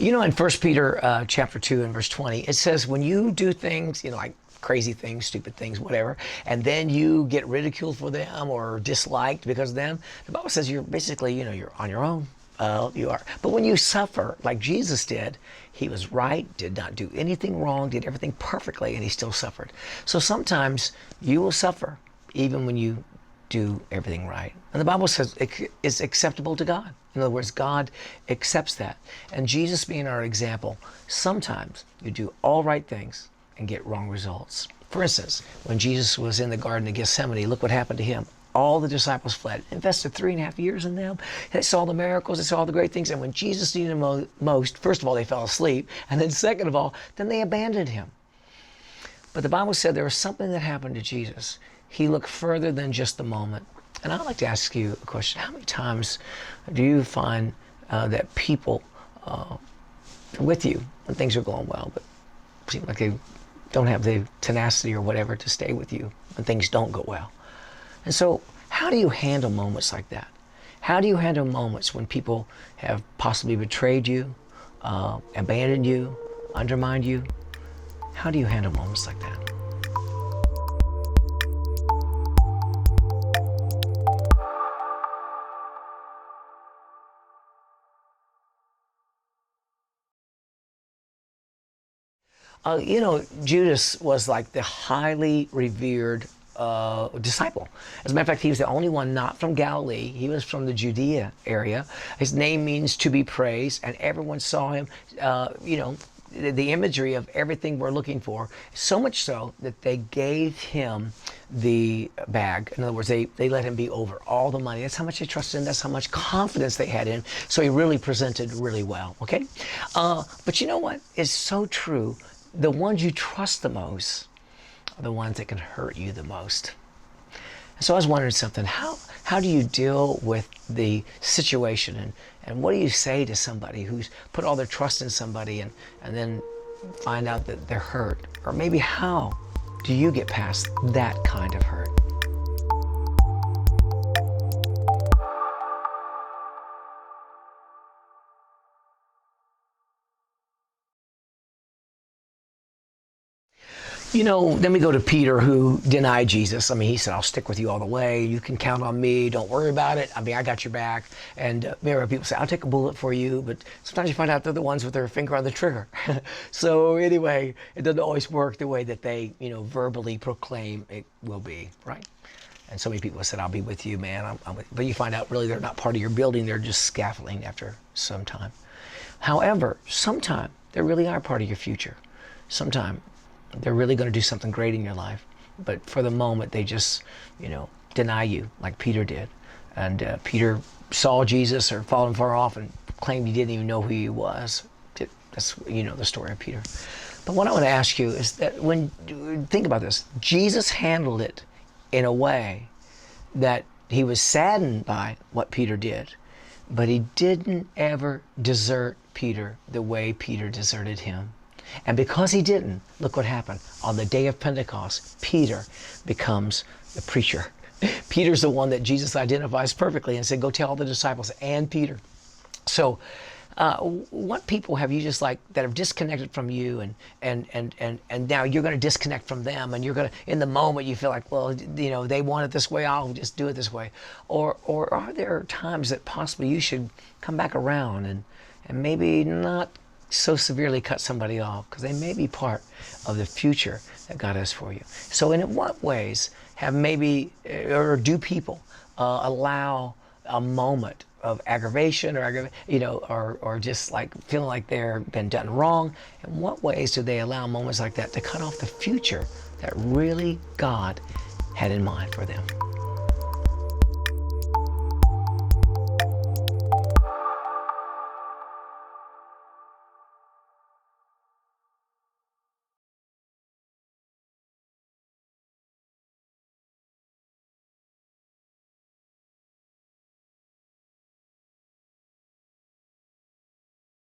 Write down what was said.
You know, in First Peter chapter 2 and verse 20, it says when you do things, like crazy things, stupid things, whatever, and then you get ridiculed for them or disliked because of them, the Bible says you're basically, you're on your own. You are. But when you suffer like Jesus did, he was right, did not do anything wrong, did everything perfectly, and he still suffered. So sometimes you will suffer even when you do everything right. And the Bible says it is acceptable to God. In other words, God accepts that. And Jesus being our example, sometimes you do all right things and get wrong results. For instance, when Jesus was in the Garden of Gethsemane, look what happened to him. All the disciples fled, invested 3.5 years in them. They saw the miracles, they saw all the great things. And when Jesus needed them most, first of all, they fell asleep. And then second of all, then they abandoned him. But the Bible said there was something that happened to Jesus. He looked further than just the moment. And I'd like to ask you a question. How many times do you find that people are with you when things are going well, but seem like they don't have the tenacity or whatever to stay with you when things don't go well? And so how do you handle moments like that? How do you handle moments when people have possibly betrayed you, abandoned you, undermined you? How do you handle moments like that? Judas was like the highly revered disciple. As a matter of fact, he was the only one not from Galilee. He was from the Judea area. His name means to be praised, and everyone saw him, the imagery of everything we're looking for, so much so that they gave him the bag. In other words, they let him be over all the money. That's how much they trusted him. That's how much confidence they had in him. So he really presented really well, okay? But you know what? It's so true. The ones you trust the most are the ones that can hurt you the most. So I was wondering something. How do you deal with the situation, and what do you say to somebody who's put all their trust in somebody and then find out that they're hurt? Or maybe how do you get past that kind of hurt? Then we go to Peter, who denied Jesus. He said, I'll stick with you all the way. You can count on me. Don't worry about it. I got your back. And people say, I'll take a bullet for you. But sometimes you find out they're the ones with their finger on the trigger. So anyway, it doesn't always work the way that they, verbally proclaim it will be, right? And so many people said, I'll be with you, man. But you find out really they're not part of your building. They're just scaffolding after some time. However, sometime they really are part of your future. Sometime they're really going to do something great in your life. But for the moment, they just, deny you like Peter did. And Peter saw Jesus or followed him far off and claimed he didn't even know who he was. That's, the story of Peter. But what I want to ask you is that think about this, Jesus handled it in a way that he was saddened by what Peter did, but he didn't ever desert Peter the way Peter deserted him. And because he didn't, look what happened. On the day of Pentecost, Peter becomes the preacher. Peter's the one that Jesus identifies perfectly and said, go tell all the disciples and Peter. So what people have you just that have disconnected from you and now you're going to disconnect from them, and you're going to, in the moment you feel like, well, they want it this way, I'll just do it this way. Or are there times that possibly you should come back around and maybe not so severely cut somebody off, because they may be part of the future that God has for you? So in what ways have do people allow a moment of aggravation or just feeling like they're been done wrong? In what ways do they allow moments like that to cut off the future that really God had in mind for them?